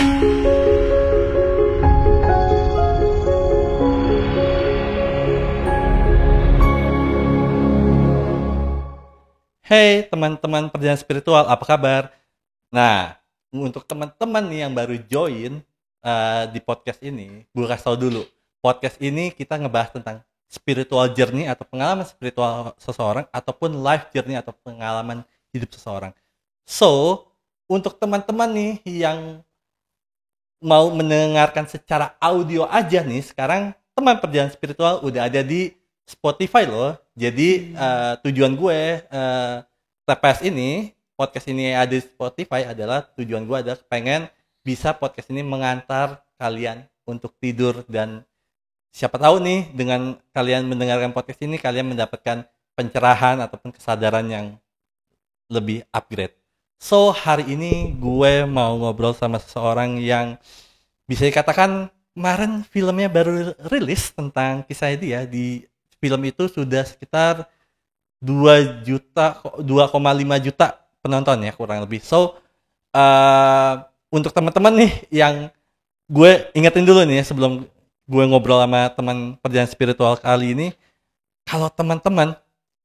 Hey teman-teman perjalanan spiritual, apa kabar? Nah, untuk teman-teman nih yang baru join di podcast ini, gue kasih tau dulu. Podcast ini kita ngebahas tentang spiritual journey atau pengalaman spiritual seseorang ataupun life journey atau pengalaman hidup seseorang. So, untuk teman-teman nih yang mau mendengarkan secara audio aja nih, sekarang teman perjalanan spiritual udah ada di Spotify loh. Jadi tujuan gue TPS ini, podcast ini ada di Spotify adalah tujuan gue adalah pengen bisa podcast ini mengantar kalian untuk tidur, dan siapa tahu nih dengan kalian mendengarkan podcast ini kalian mendapatkan pencerahan ataupun kesadaran yang lebih upgrade. So, hari ini gue mau ngobrol sama seseorang yang bisa dikatakan kemarin filmnya baru rilis tentang kisah dia. Di film itu sudah sekitar 2,5 juta penonton ya kurang lebih. So, untuk teman-teman nih yang gue ingetin dulu nih sebelum gue ngobrol sama teman perjalanan spiritual kali ini, kalau teman-teman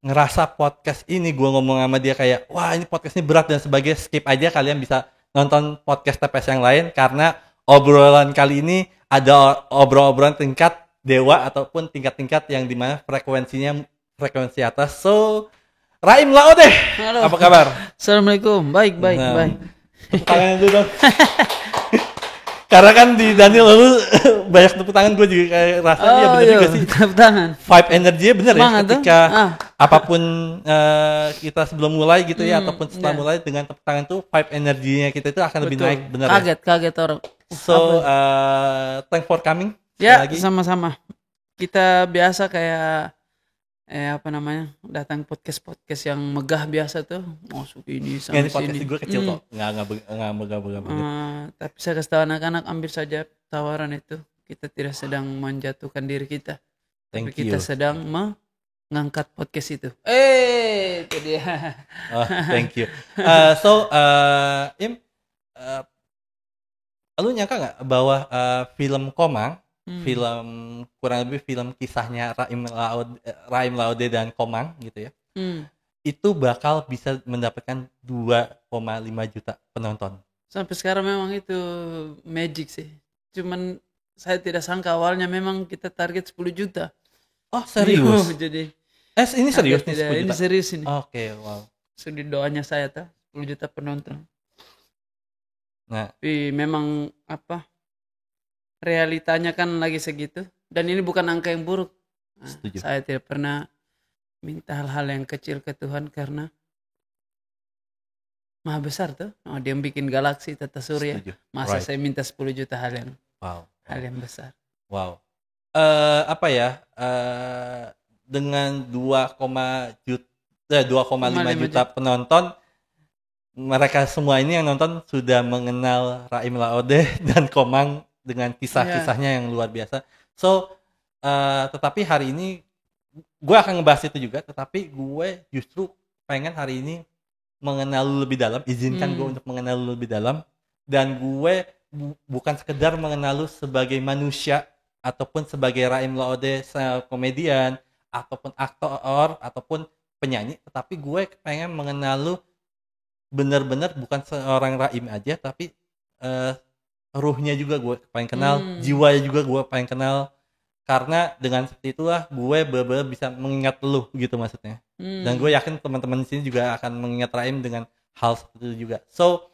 ngerasa podcast ini gue ngomong sama dia kayak wah ini podcast ini berat dan sebagainya, skip aja, kalian bisa nonton podcast TPS yang lain karena obrolan kali ini ada obrolan tingkat dewa ataupun tingkat-tingkat yang dimana frekuensi atas. So, Raim Laode, halo. Apa kabar? Assalamualaikum, baik. Tepuk tangan dulu dong. Karena kan di Daniel lalu banyak tepuk tangan, gue juga kayak rasanya ya bener juga sih. Tepuk tangan. Vibe energinya bener ya ketika apapun kita sebelum mulai gitu ya ataupun setelah mulai dengan tepuk tangan tuh vibe energinya kita itu akan lebih naik, bener ya? Kaget orang. So, thanks for coming. Ya, sama-sama. Kita biasa kayak datang podcast yang megah biasa tuh, masuk ini sama sini. Podcast gue kecil kok, nggak megah banget. Tapi saya kasih tahu anak-anak, ambil saja tawaran itu. Kita tidak sedang menjatuhkan diri kita, tapi kita sedang mengangkat podcast itu. Itu dia. Oh, thank you. So, Im, lu nyangka nggak bahwa film Komang, film kurang lebih film kisahnya Raim Laode dan Komang gitu ya, itu bakal bisa mendapatkan 2,5 juta penonton. Sampai sekarang memang itu magic sih. Cuman saya tidak sangka awalnya memang kita target 10 juta. Oh serius? Jadi ini serius nih 10 juta? Ini serius ini. Oke, wow. Sudah doanya saya 10 juta penonton. Nah, tapi memang realitanya kan lagi segitu, dan ini bukan angka yang buruk. Saya tidak pernah minta hal-hal yang kecil ke Tuhan karena Maha besar tuh. Dia bikin galaksi, tata surya. Masa saya minta 10 juta hal yang besar. Wow. Dengan 2,5 juta penonton, mereka semua ini yang nonton sudah mengenal Raim Laode dan Komang dengan kisah-kisahnya yang luar biasa. So, tetapi hari ini gue akan ngebahas itu juga, tetapi gue justru pengen hari ini mengenal lu lebih dalam. Izinkan gue untuk mengenal lu lebih dalam, dan gue bukan sekedar mengenal lu sebagai manusia ataupun sebagai Raim Laode komedian ataupun aktor ataupun penyanyi, tetapi gue pengen mengenal lu benar-benar bukan seorang Raim aja, tapi ruhnya juga gue pengen kenal, jiwanya juga gue pengen kenal, karena dengan seperti itulah gue benar-benar bisa mengingat lu gitu maksudnya. Dan gue yakin teman-teman di sini juga akan mengingat Raim dengan hal seperti itu juga. So,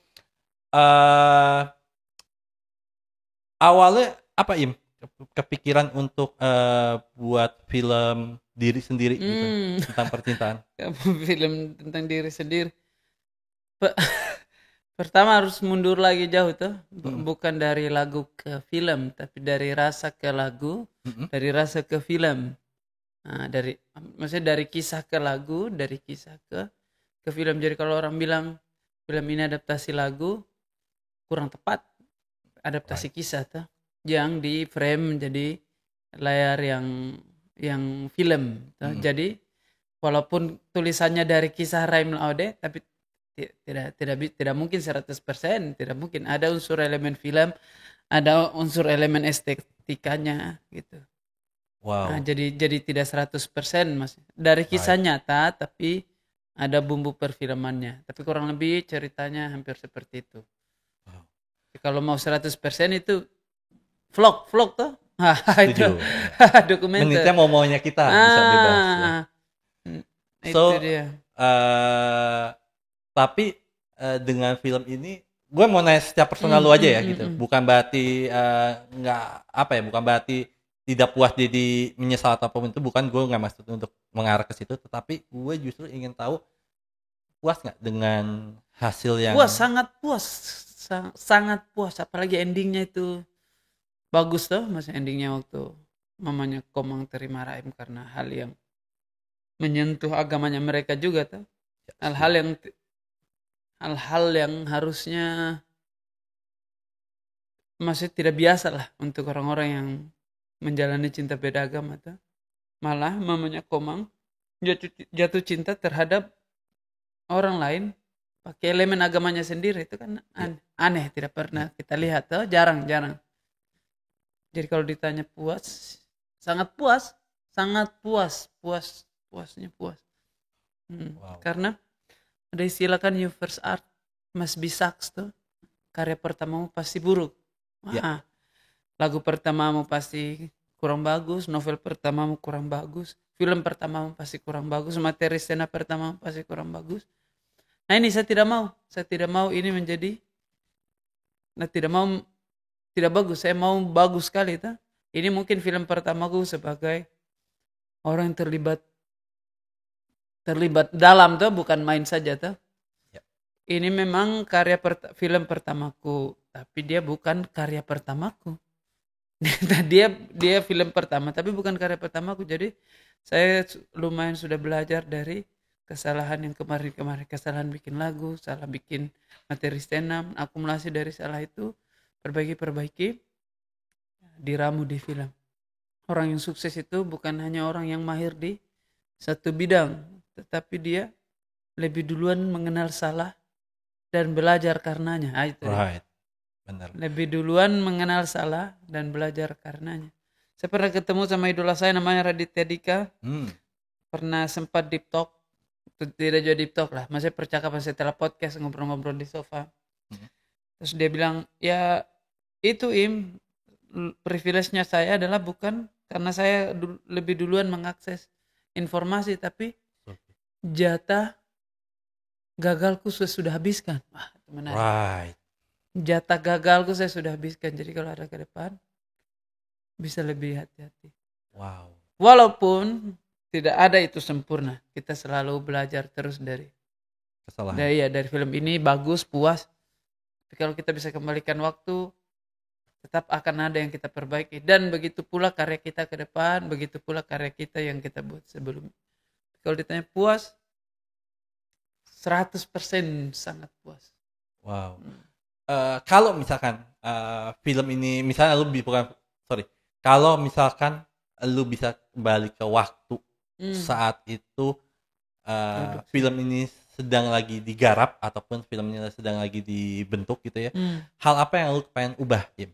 awalnya apa Im kepikiran untuk buat film diri sendiri gitu tentang percintaan? Film tentang diri sendiri. Pertama harus mundur lagi jauh tuh, bukan dari lagu ke film, tapi dari rasa ke lagu, dari rasa ke film. Nah, maksudnya dari kisah ke lagu, dari kisah ke film. Jadi kalau orang bilang film ini adaptasi lagu, kurang tepat. Adaptasi kisah tuh, yang di frame menjadi layar yang film. Jadi walaupun tulisannya dari kisah Raim Laode, tapi tidak mungkin 100%, tidak mungkin. Ada unsur elemen film, ada unsur elemen estetikanya gitu. Wow. Jadi tidak 100% Mas. Dari kisah nyata tapi ada bumbu perfilmannya. Tapi kurang lebih ceritanya hampir seperti itu. Wow. Kalau mau 100% itu vlog tuh. Itu Setuju. dokumenter. Menitnya maunya kita bisa bebas ya. Itu dia. Tapi dengan film ini, gue mau nanya secara personal lu aja ya gitu. Bukan berarti nggak apa ya, bukan berarti tidak puas jadi menyesal atau apapun itu, bukan, gue nggak maksud untuk mengarah ke situ, tetapi gue justru ingin tahu puas nggak dengan hasil yang Puas, sangat puas, sangat puas. Apalagi endingnya itu bagus tuh, mas. Endingnya waktu mamanya Komang terima Raim karena hal yang menyentuh agamanya mereka juga tuh. Hal-hal yang harusnya masih tidak biasa lah untuk orang-orang yang menjalani cinta beda agama tuh. Malah mamanya Komang jatuh cinta terhadap orang lain pakai elemen agamanya sendiri, itu kan aneh, tidak pernah kita lihat tuh, jarang. Jadi kalau ditanya puas, sangat puas, puasnya puas. Wow. Karena ada istilah kan, your first art must be sucks tuh. Karya pertamamu pasti buruk. Lagu pertamamu pasti kurang bagus, novel pertamamu kurang bagus, film pertamamu pasti kurang bagus, materi scena pertamamu pasti kurang bagus. Nah ini saya tidak mau ini menjadi, tidak bagus. Saya mau bagus sekali tuh. Ini mungkin film pertamaku sebagai orang yang terlibat dalam tuh, bukan main saja tuh. Ini memang film pertamaku, tapi dia bukan karya pertamaku. dia film pertama tapi bukan karya pertamaku. Jadi saya lumayan sudah belajar dari kesalahan yang kemarin, kesalahan bikin lagu, salah bikin materi stand-up, akumulasi dari salah itu perbaiki, diramu di film. Orang yang sukses itu bukan hanya orang yang mahir di satu bidang, tetapi dia lebih duluan mengenal salah dan belajar karenanya. Itu Right. Benar. Lebih duluan mengenal salah dan belajar karenanya. Saya pernah ketemu sama idola saya namanya Raditya Dika. Pernah sempat deep talk, tidak jadi deep talk lah, masih percakapan setelah podcast, ngobrol-ngobrol di sofa. Terus dia bilang, ya itu privilege-nya saya adalah bukan karena saya lebih duluan mengakses informasi, tapi jatah gagalku saya sudah habiskan. Wah, itu menarik. Right. Jatah gagalku saya sudah habiskan. Jadi kalau ada ke depan bisa lebih hati-hati. Wow. Walaupun tidak ada itu sempurna, kita selalu belajar terus dari kesalahan. Dari film ini bagus, puas. Tapi kalau kita bisa kembalikan waktu, tetap akan ada yang kita perbaiki. Dan begitu pula karya kita ke depan, begitu pula karya kita yang kita buat sebelumnya. Kalau ditanya puas, 100% sangat puas. Wow. Kalau misalkan film ini, misalnya kalau misalkan lu bisa kembali ke waktu saat itu film ini sedang lagi digarap ataupun film ini sedang lagi dibentuk gitu ya, hal apa yang lu pengen ubah, Im?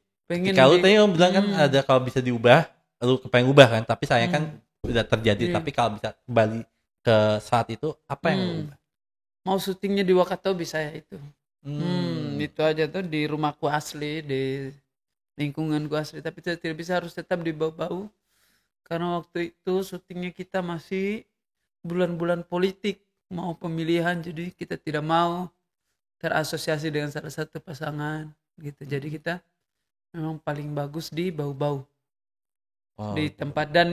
Kalau tadi lu bilang kan ada kalau bisa diubah, lu pengen ubah kan, tapi sayang kan udah terjadi. Tapi kalau bisa kembali ke saat itu, apa yang lu ubah? Mau syutingnya di Wakatobi saya itu. Itu aja tuh, di rumahku asli, di lingkunganku asli, tapi tidak bisa, harus tetap di Bau-Bau karena waktu itu syutingnya kita masih bulan-bulan politik, mau pemilihan, jadi kita tidak mau terasosiasi dengan salah satu pasangan gitu. Jadi kita memang paling bagus di Bau-Bau. Di tempat, dan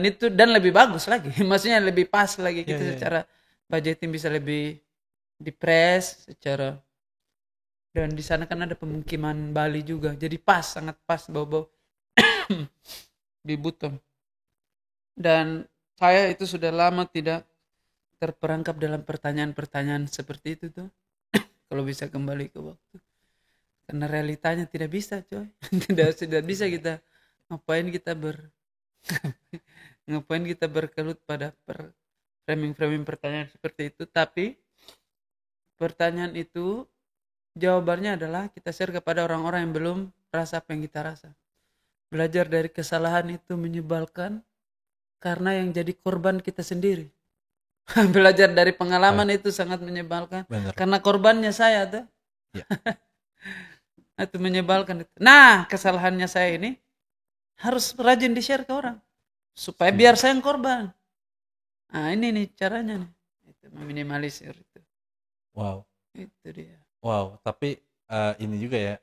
lebih bagus lagi maksudnya lebih pas lagi kita secara budgeting, bisa lebih dipres secara. Dan di sana kan ada pemukiman Bali juga, jadi sangat pas Bau-Bau di Buton. Dan saya itu sudah lama tidak terperangkap dalam pertanyaan-pertanyaan seperti itu tuh. Kalau bisa kembali ke waktu, karena realitanya tidak bisa, coy. tidak bisa kita ngapain kita berkelut pada framing pertanyaan seperti itu. Tapi pertanyaan itu jawabannya adalah kita share kepada orang-orang yang belum rasa apa yang kita rasa. Belajar dari kesalahan itu menyebalkan karena yang jadi korban kita sendiri. Belajar dari pengalaman itu sangat menyebalkan. Bener. Karena korbannya saya tuh. Ya. Itu menyebalkan itu. Nah, kesalahannya saya ini harus rajin di-share ke orang. Supaya biar saya yang korban. Nah, ini nih caranya nih. Itu meminimalisir itu. Wow. Itu dia. Wow, tapi ini juga ya.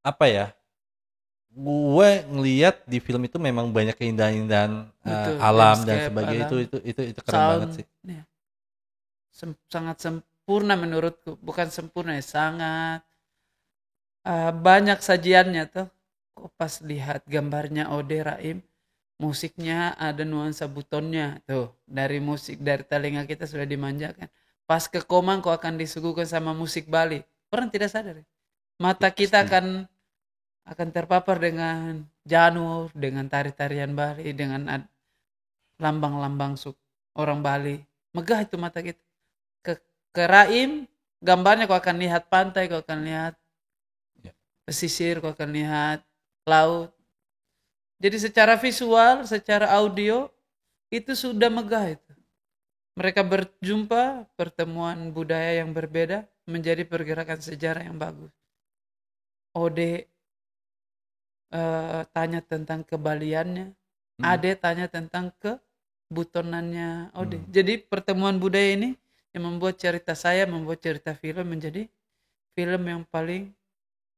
Apa ya? Gue ngelihat di film itu memang banyak keindahan-keindahan Betul, alam dan landscape, sebagainya. alam, Itu keren banget sih. Ya. Sangat sempurna menurutku. Bukan sempurna ya, sangat banyak sajiannya tuh. Kok pas lihat gambarnya Ode Raim, musiknya ada nuansa butonnya tuh. Dari musik, dari telinga kita sudah dimanjakan. Pas ke Komang kok akan disuguhkan sama musik Bali. Orang tidak sadar ya. Mata kita akan terpapar dengan janur, dengan tari-tarian Bali, dengan lambang-lambang orang Bali. Megah itu mata kita. Ke Raim, gambarnya kau akan lihat pantai, kau akan lihat pesisir, kau akan lihat laut. Jadi secara visual, secara audio, itu sudah megah itu. Mereka berjumpa, pertemuan budaya yang berbeda, menjadi pergerakan sejarah yang bagus. Ode tanya tentang kebaliannya, Ade tanya tentang kebutonannya Ode. Jadi pertemuan budaya ini yang membuat cerita saya, membuat cerita film menjadi film yang paling,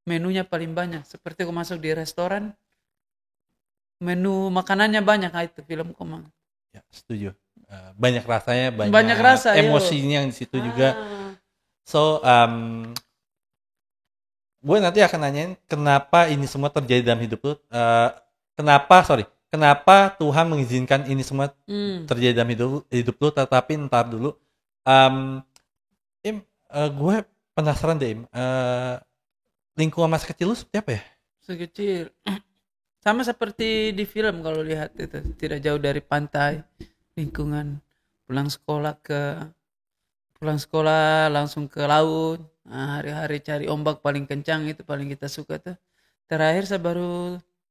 menunya paling banyak. Seperti aku masuk di restoran, menu makanannya banyak, itu film Komang. Ya, setuju. Banyak rasanya, Banyak rasa, emosinya yang di situ juga. So, gue nanti akan nanyain kenapa ini semua terjadi dalam hidup lu. Kenapa Tuhan mengizinkan ini semua terjadi dalam hidup lu, tetapi ntar dulu. Gue penasaran deh, lingkungan masa kecil lu seperti apa ya? Sekecil. Sama seperti di film kalau lihat itu, tidak jauh dari pantai, lingkungan, pulang sekolah langsung ke laut. Nah, hari-hari cari ombak paling kencang, itu paling kita suka tuh. Terakhir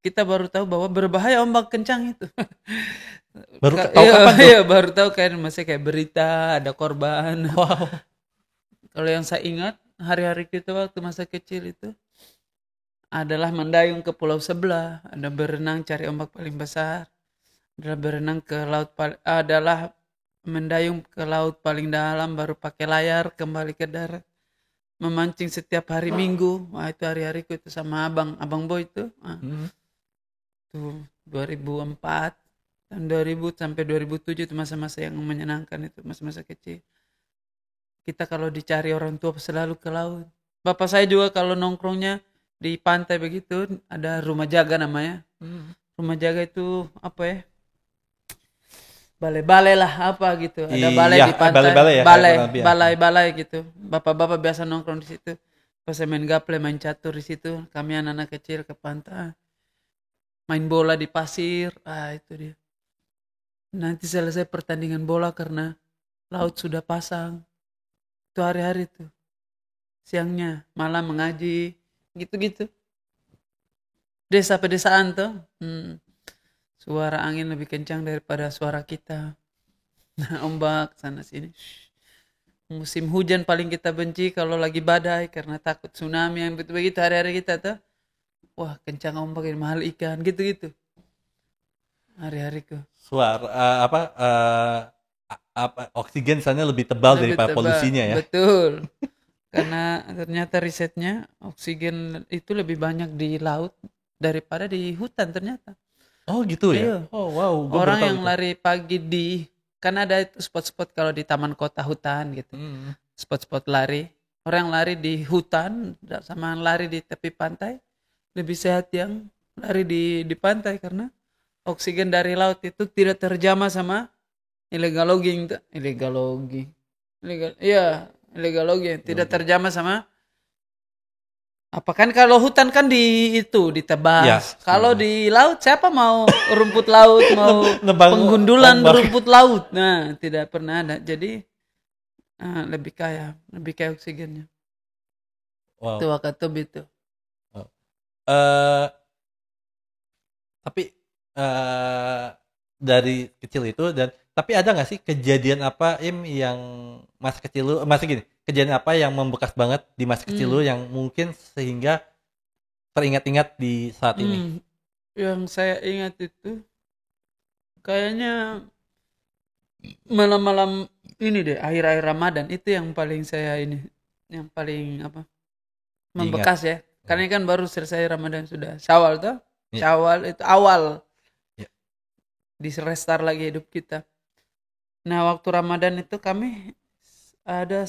kita baru tahu bahwa berbahaya ombak kencang itu. Baru tahu kapan tuh? Iya, baru tahu kan, masih kayak berita ada korban. Wow. Kalau yang saya ingat hari-hari kita waktu masa kecil itu adalah mendayung ke pulau sebelah, ada berenang cari ombak paling besar, adalah berenang ke laut, adalah mendayung ke laut paling dalam, baru pakai layar kembali ke darat, memancing setiap hari Minggu. Wah, itu hari-hariku itu sama abang Boy itu. Tuh 2004 dan 2000 sampai 2007 itu masa-masa yang menyenangkan, itu masa-masa kecil. Kita kalau dicari orang tua selalu ke laut. Bapak saya juga kalau nongkrongnya di pantai begitu, ada rumah jaga namanya. Rumah jaga itu apa ya? Balai-balai lah apa gitu. Ada balai di pantai. Balai gitu. Bapak-bapak biasa nongkrong di situ. Pas saya main gaple, main catur di situ. Kami anak-anak kecil ke pantai. Main bola di pasir. Itu dia. Nanti selesai pertandingan bola karena laut sudah pasang. Itu hari-hari tuh. Siangnya, malam mengaji. Gitu-gitu. Desa-pedesaan tuh. Suara angin lebih kencang daripada suara kita. Ombak sana sini. Musim hujan paling kita benci kalau lagi badai karena takut tsunami, yang begitu hari-hari kita tuh. Wah, kencang ombak ini, mahal ikan, gitu-gitu. Hari-hariku. Suara oksigen sana lebih tebal daripada polusinya ya. Betul. Karena ternyata risetnya oksigen itu lebih banyak di laut daripada di hutan ternyata. Oh gitu ya? Iya. Oh wow. Orang yang lari pagi kan ada itu spot-spot kalau di taman kota hutan gitu. Spot-spot lari. Orang yang lari di hutan sama lari di tepi pantai lebih sehat yang lari di pantai karena oksigen dari laut itu tidak terjamah sama illegal logging. Illegal logging tidak terjamah sama apa kan, kalau hutan kan ditebas. Ya, kalau di laut siapa mau rumput laut, mau penggundulan rumput laut. Nah, tidak pernah ada. Jadi lebih kaya oksigennya. Wow. Itu Wakatobi itu. Eh, tapi dari kecil itu tapi ada nggak sih kejadian apa yang masa kecil lu masa gini kejadian apa yang membekas banget di masa kecil lu yang mungkin sehingga teringat-ingat di saat ini? Yang saya ingat itu kayaknya malam-malam ini deh, akhir-akhir Ramadan itu yang paling yang paling apa membekas ya. Karena kan baru selesai Ramadan, sudah Syawal tuh. Syawal itu awal di restart lagi hidup kita. Nah, waktu Ramadan itu kami ada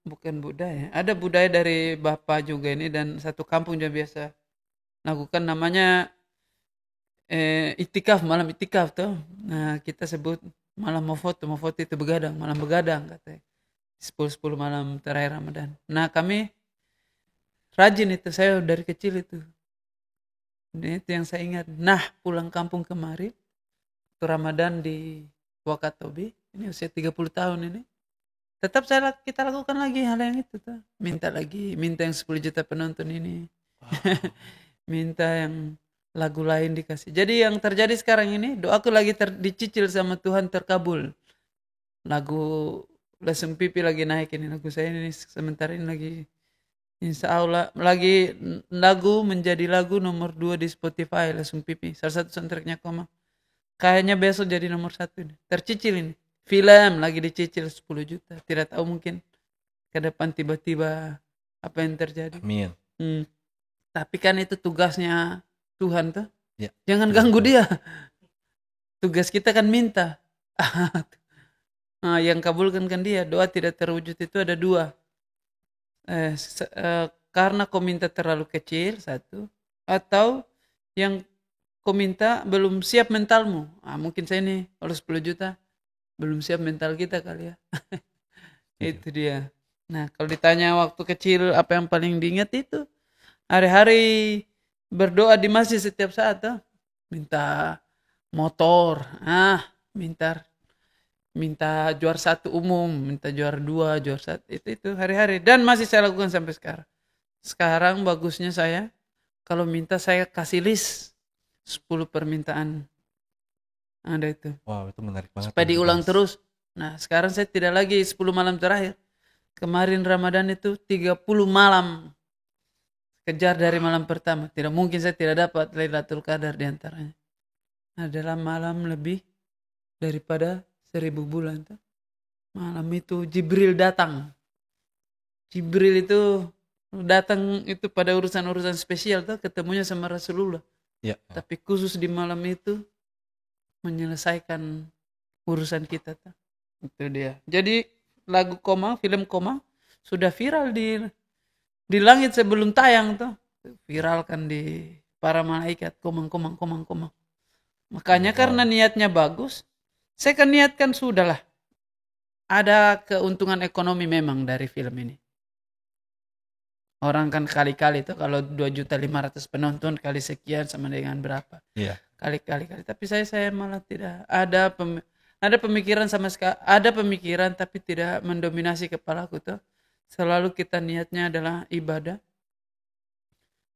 bukan budaya, ada budaya dari bapak juga ini dan satu kampung juga biasa lakukan, namanya itikaf, malam itikaf tuh. Nah, kita sebut malam mau foto itu begadang, malam begadang katanya. 10 malam terakhir Ramadan. Nah, kami rajin itu, saya dari kecil itu. Ini itu yang saya ingat. Nah, pulang kampung kemarin waktu Ramadan di Wakatobi, ini usia 30 tahun ini. Tetap kita lakukan lagi hal yang itu tuh. Minta yang 10 juta penonton ini. Wow. Minta yang lagu lain dikasih. Jadi yang terjadi sekarang ini, doaku lagi dicicil sama Tuhan terkabul. Lagu Lesung Pipi lagi naik ini, lagu saya ini sementara ini lagi, insya Allah lagi menjadi lagu nomor 2 di Spotify, Lesung Pipi. Salah satu soundtracknya Koma. Kayaknya besok jadi nomor 1 ini. Tercicil ini. Film lagi dicicil 10 juta. Tidak tahu, mungkin ke depan tiba-tiba apa yang terjadi. Amin. Tapi kan itu tugasnya Tuhan tuh. Ya. Jangan ganggu dia. Tugas kita kan minta. Yang kabulkan kan dia. Doa tidak terwujud itu ada 2. Karena kau minta terlalu kecil, 1. Atau yang kau minta belum siap mentalmu. Mungkin saya nih kalau 10 juta belum siap mental kita kali ya. Itu dia. Nah, kalau ditanya waktu kecil apa yang paling diingat itu hari-hari berdoa di masjid setiap saat tuh. Minta motor, minta juara 1 umum, minta juara 2, juara 1, itu hari-hari, dan masih saya lakukan sampai sekarang. Sekarang bagusnya saya kalau minta saya kasih list 10 permintaan. Ada itu. Wow, itu menarik banget. Supaya diulang terus. Nah, sekarang saya tidak lagi 10 malam terakhir. Kemarin Ramadan itu 30 malam. Kejar dari malam pertama. Tidak mungkin saya tidak dapat Lailatul Qadar di antaranya. Adalah malam lebih daripada 1000 bulan. Malam itu Jibril datang. Jibril itu datang itu pada urusan-urusan spesial tuh, ketemunya sama Rasulullah. Ya. Tapi khusus di malam itu menyelesaikan urusan kita tuh. Itu dia. Jadi lagu Koma, film Koma sudah viral di langit sebelum tayang tuh. Viral kan di para malaikat, komang. Makanya karena niatnya bagus, saya kan niatkan sudahlah. Ada keuntungan ekonomi memang dari film ini. Orang kan kali-kali tuh kalau 2.500.000 penonton kali sekian sama dengan berapa? Iya. Kali. Tapi saya malah tidak ada pemikiran sama sekali. Ada pemikiran tapi tidak mendominasi kepalaku tuh. Selalu kita niatnya adalah ibadah.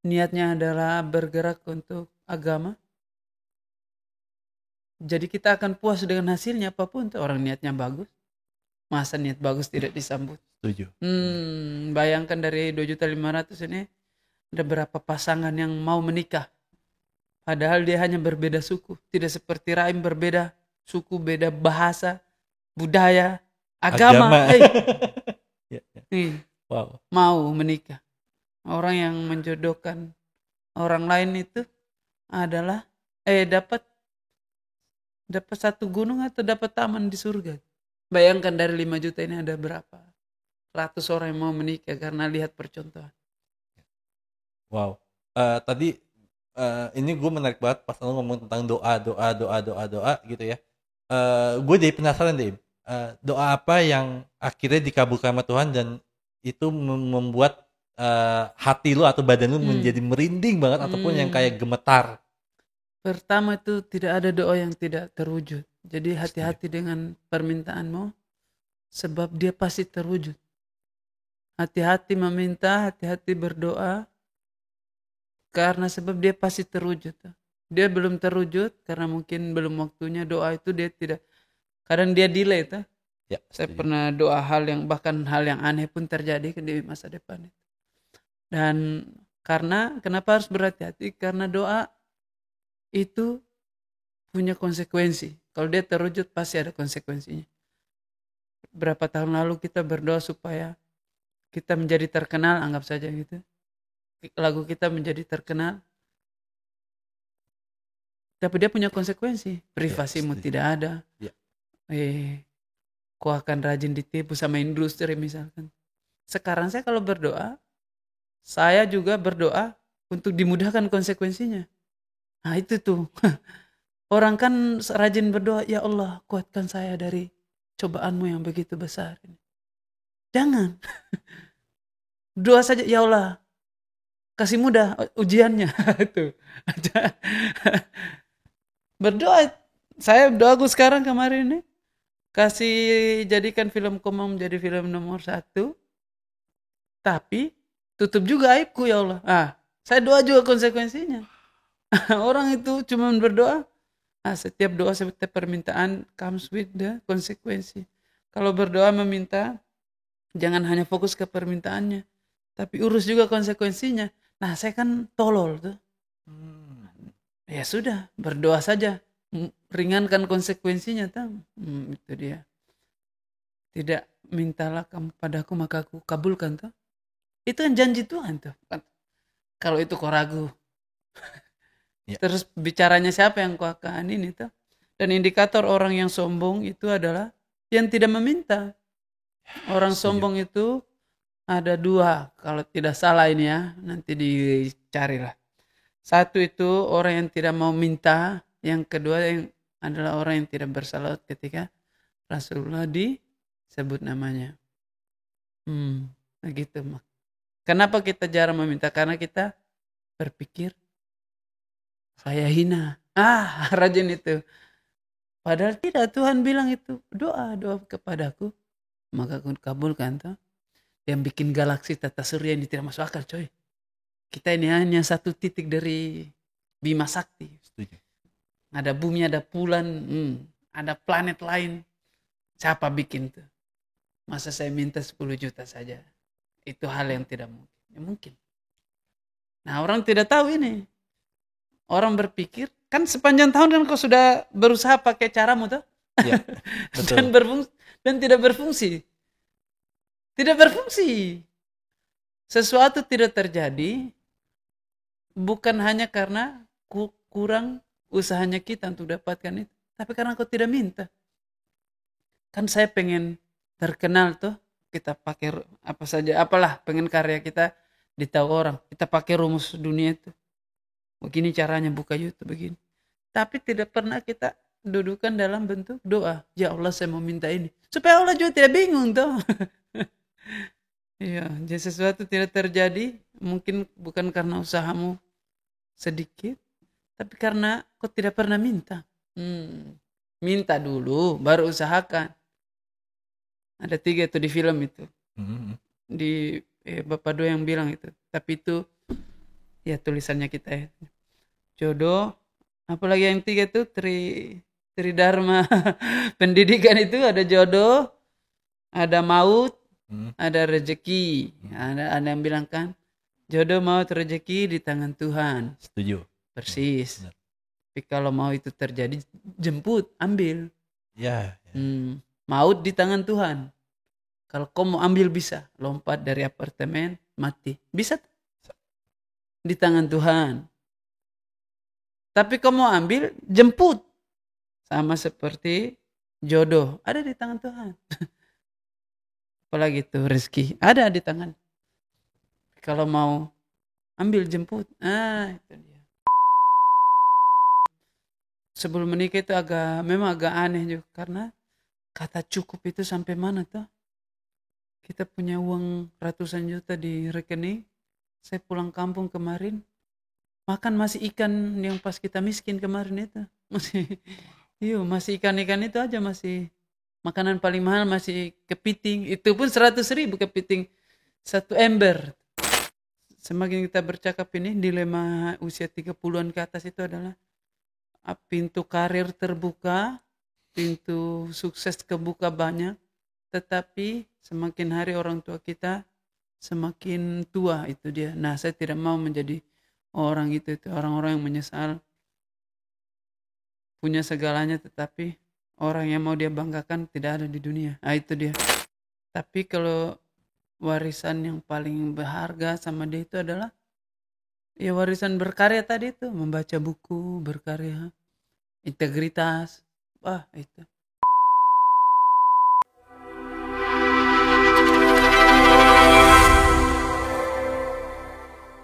Niatnya adalah bergerak untuk agama. Jadi kita akan puas dengan hasilnya apapun tuh. Orang niatnya bagus. Masa niat bagus tidak disambut? Setuju. Bayangkan dari 2.500.000 ini ada berapa pasangan yang mau menikah. Padahal dia hanya berbeda suku. Tidak seperti Raim berbeda suku, beda bahasa, budaya, agama. Wow. Mau menikah. Orang yang menjodohkan orang lain itu adalah dapat satu gunung atau dapat taman di surga. Bayangkan dari 5 juta ini ada berapa ratus orang yang mau menikah karena lihat percontohan. Wow. Tadi ini gue menarik banget pas lo ngomong tentang doa gitu ya. Gue jadi penasaran deh. Doa apa yang akhirnya dikabulkan sama Tuhan dan itu membuat hati lo atau badan lo menjadi merinding banget ataupun yang kayak gemetar? Pertama itu tidak ada doa yang tidak terwujud. Jadi hati-hati dengan permintaanmu. sebab dia pasti terwujud. Hati-hati meminta, hati-hati berdoa, karena sebab dia pasti terwujud. Dia belum terwujud karena mungkin belum waktunya. Doa itu dia tidak, kadang dia delay. Ya, Saya setuju. pernah doa bahkan hal yang aneh pun terjadi di masa depan. Dan kenapa harus berhati-hati? Karena doa itu punya konsekuensi. Kalau dia terwujud pasti ada konsekuensinya. Berapa tahun lalu kita berdoa supaya kita menjadi terkenal, anggap saja gitu. Lagu kita menjadi terkenal. Tapi dia punya konsekuensi. Privasimu setuju. tidak ada. Ya. Kau akan rajin ditipu sama industri misalkan. Sekarang saya kalau berdoa, saya juga berdoa untuk dimudahkan konsekuensinya. Nah itu tuh. Orang kan rajin berdoa, ya Allah kuatkan saya dari cobaanmu yang begitu besar. Jangan. Doa saja, ya Allah kasih mudah ujiannya. Tuh. Berdoa. Saya doaku sekarang kemarin nih. Kasih jadikan film Komang menjadi film nomor 1. Tapi tutup juga aibku ya Allah. Saya doa juga konsekuensinya. Orang itu cuma berdoa. Setiap doa, setiap permintaan comes with the konsekuensi. Kalau berdoa meminta, jangan hanya fokus ke permintaannya, tapi urus juga konsekuensinya. Nah, saya kan tolol tuh. Ya sudah, berdoa saja. Ringankan konsekuensinya. Itu dia. Tidak mintalah kamu padaku maka aku kabulkan tuh. Itu kan janji Tuhan tuh. Kalau itu kau ragu. Ya. Terus bicaranya siapa yang kau akan ini tuh. Dan indikator orang yang sombong itu adalah yang tidak meminta. Orang sombong itu ada 2. Kalau tidak salah ini ya. Nanti dicarilah. 1 itu orang yang tidak mau minta. Yang kedua yang adalah orang yang tidak bersalah ketika Rasulullah disebut namanya. Begitu. Kenapa kita jarang meminta? Karena kita berpikir saya hina. Rajin itu. Padahal tidak, Tuhan bilang itu. Doa kepadaku. Maka aku kabulkan. Yang bikin galaksi tata surya ini tidak masuk akal coy. Kita ini hanya 1 titik dari Bima Sakti. Setuju. Ada bumi, ada bulan. Ada planet lain. Siapa bikin tuh? Masa saya minta 10 juta saja. Itu hal yang tidak mungkin. Ya mungkin. Nah orang tidak tahu ini. Orang berpikir, kan sepanjang tahun kan kau sudah berusaha pakai caramu tuh. Ya, betul. dan tidak berfungsi. Tidak berfungsi. Sesuatu tidak terjadi bukan hanya karena kurang usahanya kita untuk dapatkan itu. Tapi karena kau tidak minta. Kan saya pengen terkenal tuh. Kita pakai apa saja, apalah pengen karya kita ditahu orang. Kita pakai rumus dunia itu. Begini caranya buka YouTube begini. Tapi tidak pernah kita dudukan dalam bentuk doa. Ya Allah saya mau minta ini. Supaya Allah juga tidak bingung tuh. Iya, jadi sesuatu tidak terjadi. Mungkin bukan karena usahamu sedikit. Tapi karena kau tidak pernah minta. Minta dulu baru usahakan. Ada 3 itu di film itu. Di Bapak Do yang bilang itu. Tapi itu ya tulisannya kita ya. Jodoh, apalagi yang 3 itu Tridharma pendidikan itu ada jodoh, ada maut, ada rezeki. Ada yang bilang kan, jodoh, maut, rezeki di tangan Tuhan. Setuju. Persis. Tapi kalau mau itu terjadi, jemput, ambil. Ya. Maut di tangan Tuhan. Kalau kau mau ambil bisa, lompat dari apartemen, mati. Bisa di tangan Tuhan. Tapi kau mau ambil, jemput. Sama seperti jodoh, ada di tangan Tuhan. Apalagi itu rezeki, ada di tangan. Kalau mau ambil, jemput. Itu dia. Sebelum menikah itu memang agak aneh juga. Karena kata cukup itu sampai mana tuh? Kita punya uang ratusan juta di rekening. Saya pulang kampung kemarin. Makan masih ikan yang pas kita miskin kemarin itu. Masih ikan-ikan itu aja masih Makanan paling mahal masih kepiting. Itu pun 100.000 kepiting. 1 ember. Semakin kita bercakap ini, dilema usia 30-an ke atas itu adalah pintu karir terbuka, pintu sukses kebuka banyak. Tetapi semakin hari orang tua kita semakin tua, itu dia. Nah, saya tidak mau menjadi orang itu orang-orang yang menyesal punya segalanya tetapi orang yang mau dia banggakan tidak ada di dunia. Nah, itu dia. Tapi kalau warisan yang paling berharga sama dia itu adalah ya warisan berkarya tadi itu, membaca buku, berkarya, integritas. Wah, itu.